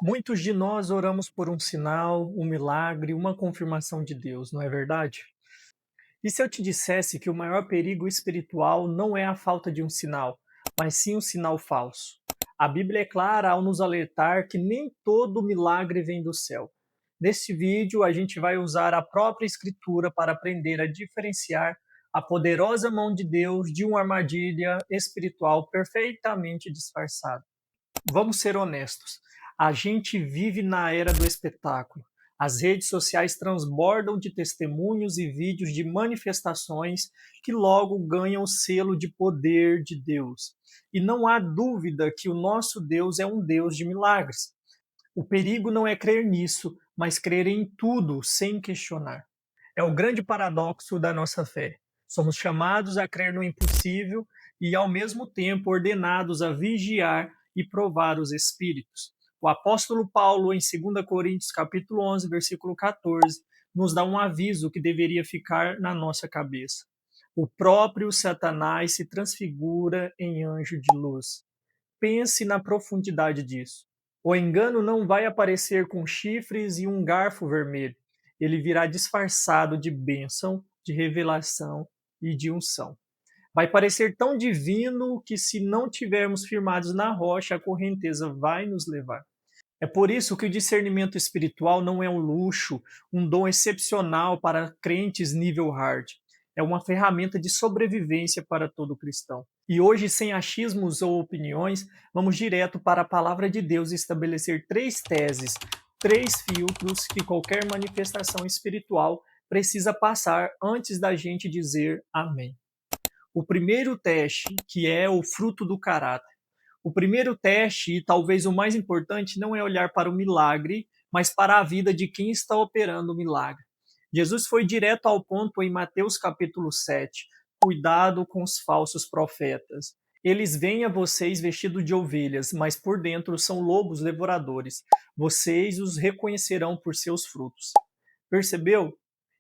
Muitos de nós oramos por um sinal, um milagre, uma confirmação de Deus, não é verdade? E se eu te dissesse que o maior perigo espiritual não é a falta de um sinal, mas sim um sinal falso? A Bíblia é clara ao nos alertar que nem todo milagre vem do céu. Neste vídeo, a gente vai usar a própria Escritura para aprender a diferenciar a poderosa mão de Deus de uma armadilha espiritual perfeitamente disfarçada. Vamos ser honestos. A gente vive na era do espetáculo. As redes sociais transbordam de testemunhos e vídeos de manifestações que logo ganham o selo de poder de Deus. E não há dúvida que o nosso Deus é um Deus de milagres. O perigo não é crer nisso, mas crer em tudo sem questionar. É o grande paradoxo da nossa fé. Somos chamados a crer no impossível e, ao mesmo tempo, ordenados a vigiar e provar os espíritos. O apóstolo Paulo, em 2 Coríntios capítulo 11, versículo 14, nos dá um aviso que deveria ficar na nossa cabeça. O próprio Satanás se transfigura em anjo de luz. Pense na profundidade disso. O engano não vai aparecer com chifres e um garfo vermelho. Ele virá disfarçado de bênção, de revelação e de unção. Vai parecer tão divino que, se não tivermos firmados na rocha, a correnteza vai nos levar. É por isso que o discernimento espiritual não é um luxo, um dom excepcional para crentes nível hard. É uma ferramenta de sobrevivência para todo cristão. E hoje, sem achismos ou opiniões, vamos direto para a palavra de Deus e estabelecer três teses, três filtros que qualquer manifestação espiritual precisa passar antes da gente dizer amém. O primeiro teste, que é o fruto do caráter. O primeiro teste, e talvez o mais importante, não é olhar para o milagre, mas para a vida de quem está operando o milagre. Jesus foi direto ao ponto em Mateus capítulo 7. Cuidado com os falsos profetas. Eles vêm a vocês vestidos de ovelhas, mas por dentro são lobos devoradores. Vocês os reconhecerão por seus frutos. Percebeu?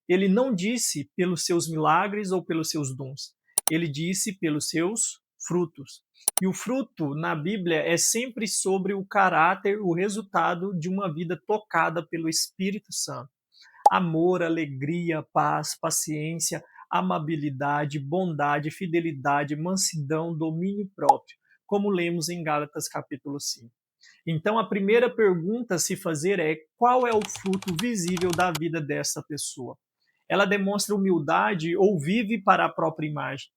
Ele não disse pelos seus milagres ou pelos seus dons. Ele disse pelos seus frutos. E o fruto na Bíblia é sempre sobre o caráter, o resultado de uma vida tocada pelo Espírito Santo. Amor, alegria, paz, paciência, amabilidade, bondade, fidelidade, mansidão, domínio próprio, como lemos em Gálatas capítulo 5. Então, a primeira pergunta a se fazer é: qual é o fruto visível da vida dessa pessoa? Ela demonstra humildade ou vive para a própria imagem?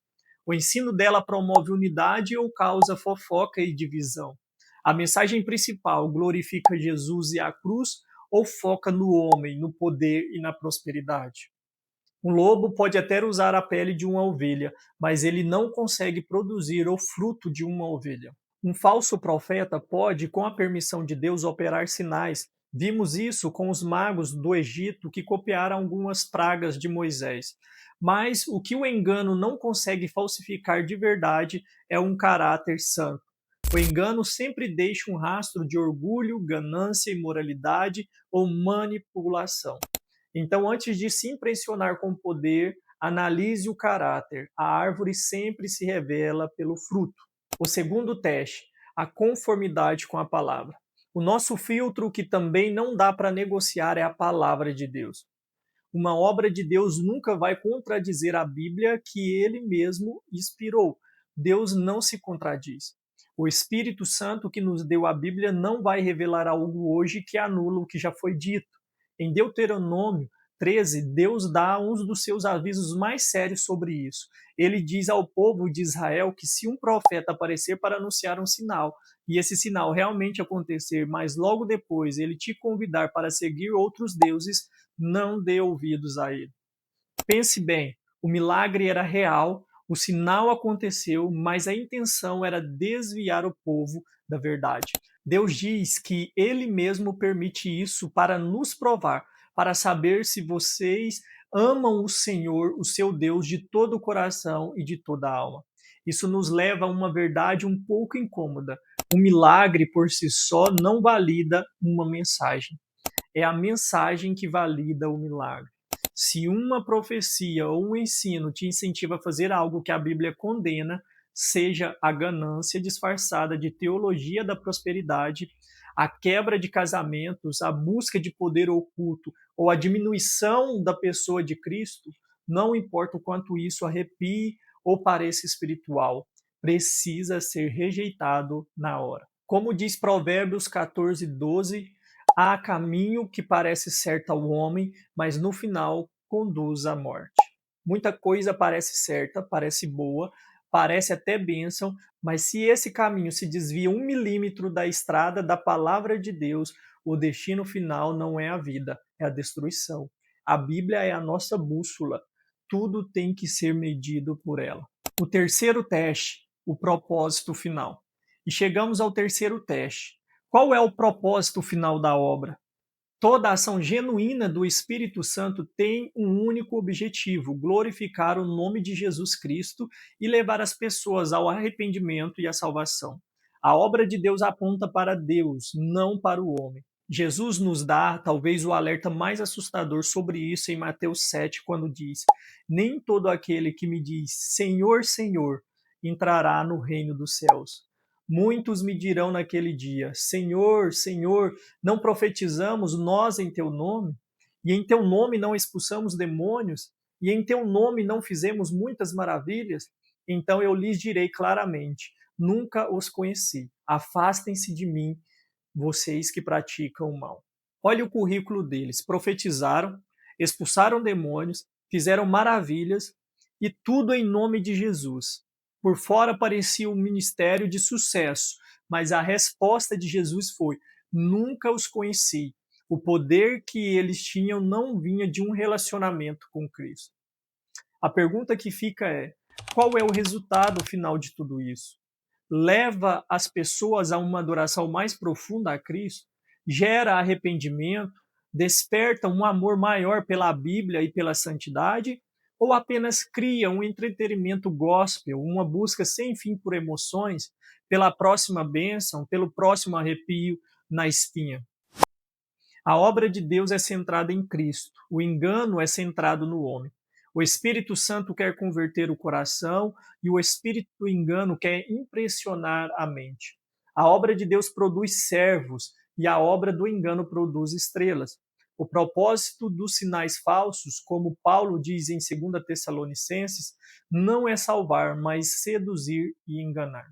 O ensino dela promove unidade ou causa fofoca e divisão? A mensagem principal glorifica Jesus e a cruz ou foca no homem, no poder e na prosperidade? Um lobo pode até usar a pele de uma ovelha, mas ele não consegue produzir o fruto de uma ovelha. Um falso profeta pode, com a permissão de Deus, operar sinais. Vimos isso com os magos do Egito que copiaram algumas pragas de Moisés. Mas o que o engano não consegue falsificar de verdade é um caráter santo. O engano sempre deixa um rastro de orgulho, ganância, imoralidade ou manipulação. Então, antes de se impressionar com o poder, analise o caráter. A árvore sempre se revela pelo fruto. O segundo teste, a conformidade com a palavra. O nosso filtro, que também não dá para negociar, é a palavra de Deus. Uma obra de Deus nunca vai contradizer a Bíblia que ele mesmo inspirou. Deus não se contradiz. O Espírito Santo que nos deu a Bíblia não vai revelar algo hoje que anula o que já foi dito. Em Deuteronômio 13, Deus dá um dos seus avisos mais sérios sobre isso. Ele diz ao povo de Israel que, se um profeta aparecer para anunciar um sinal, e esse sinal realmente acontecer, mas logo depois ele te convidar para seguir outros deuses, não dê ouvidos a ele. Pense bem, o milagre era real, o sinal aconteceu, mas a intenção era desviar o povo da verdade. Deus diz que ele mesmo permite isso para nos provar, para saber se vocês amam o Senhor, o seu Deus, de todo o coração e de toda a alma. Isso nos leva a uma verdade um pouco incômoda. O milagre por si só não valida uma mensagem. É a mensagem que valida o milagre. Se uma profecia ou um ensino te incentiva a fazer algo que a Bíblia condena, seja a ganância disfarçada de teologia da prosperidade, A quebra de casamentos, a busca de poder oculto ou a diminuição da pessoa de Cristo, não importa o quanto isso arrepie ou pareça espiritual, precisa ser rejeitado na hora. Como diz Provérbios 14:12, há caminho que parece certo ao homem, mas no final conduz à morte. Muita coisa parece certa, parece boa, parece até bênção, mas se esse caminho se desvia 1 milímetro da estrada da palavra de Deus, o destino final não é a vida, é a destruição. A Bíblia é a nossa bússola. Tudo tem que ser medido por ela. O terceiro teste, o propósito final. E chegamos ao terceiro teste. Qual é o propósito final da obra? Toda ação genuína do Espírito Santo tem um único objetivo: glorificar o nome de Jesus Cristo e levar as pessoas ao arrependimento e à salvação. A obra de Deus aponta para Deus, não para o homem. Jesus nos dá talvez o alerta mais assustador sobre isso em Mateus 7, quando diz: Nem todo aquele que me diz Senhor, Senhor, entrará no reino dos céus. Muitos me dirão naquele dia: Senhor, Senhor, não profetizamos nós em teu nome? E em teu nome não expulsamos demônios? E em teu nome não fizemos muitas maravilhas? Então eu lhes direi claramente: nunca os conheci. Afastem-se de mim, vocês que praticam o mal. Olha o currículo deles: profetizaram, expulsaram demônios, fizeram maravilhas e tudo em nome de Jesus. Por fora parecia um ministério de sucesso, mas a resposta de Jesus foi: nunca os conheci. O poder que eles tinham não vinha de um relacionamento com Cristo. A pergunta que fica é: qual é o resultado final de tudo isso? Leva as pessoas a uma adoração mais profunda a Cristo? Gera arrependimento? Desperta um amor maior pela Bíblia e pela santidade? Ou apenas cria um entretenimento gospel, uma busca sem fim por emoções, pela próxima bênção, pelo próximo arrepio na espinha? A obra de Deus é centrada em Cristo, o engano é centrado no homem. O Espírito Santo quer converter o coração e o espírito do engano quer impressionar a mente. A obra de Deus produz servos e a obra do engano produz estrelas. O propósito dos sinais falsos, como Paulo diz em 2 Tessalonicenses, não é salvar, mas seduzir e enganar.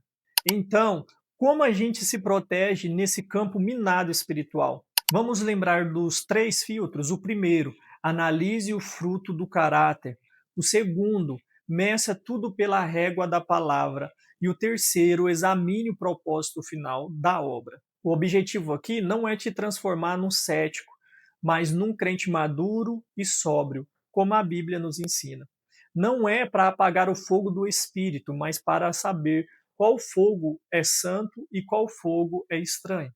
Então, como a gente se protege nesse campo minado espiritual? Vamos lembrar dos 3 filtros. O primeiro, analise o fruto do caráter. O segundo, meça tudo pela régua da palavra. E o terceiro, examine o propósito final da obra. O objetivo aqui não é te transformar num cético, mas num crente maduro e sóbrio, como a Bíblia nos ensina. Não é para apagar o fogo do Espírito, mas para saber qual fogo é santo e qual fogo é estranho.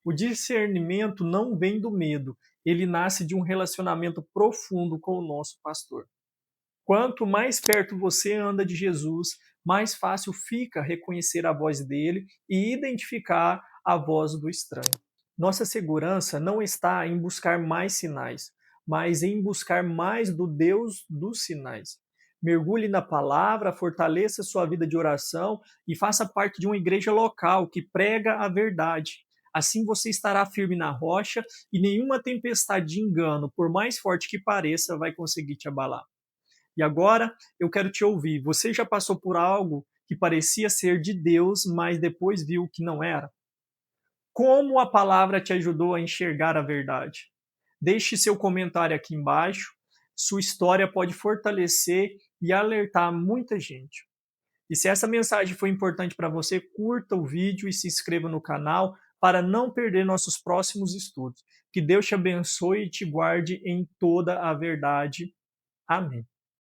O discernimento não vem do medo, ele nasce de um relacionamento profundo com o nosso pastor. Quanto mais perto você anda de Jesus, mais fácil fica reconhecer a voz dele e identificar a voz do estranho. Nossa segurança não está em buscar mais sinais, mas em buscar mais do Deus dos sinais. Mergulhe na palavra, fortaleça sua vida de oração e faça parte de uma igreja local que prega a verdade. Assim você estará firme na rocha e nenhuma tempestade de engano, por mais forte que pareça, vai conseguir te abalar. E agora eu quero te ouvir. Você já passou por algo que parecia ser de Deus, mas depois viu que não era? Como a palavra te ajudou a enxergar a verdade? Deixe seu comentário aqui embaixo. Sua história pode fortalecer e alertar muita gente. E se essa mensagem foi importante para você, curta o vídeo e se inscreva no canal para não perder nossos próximos estudos. Que Deus te abençoe e te guarde em toda a verdade. Amém.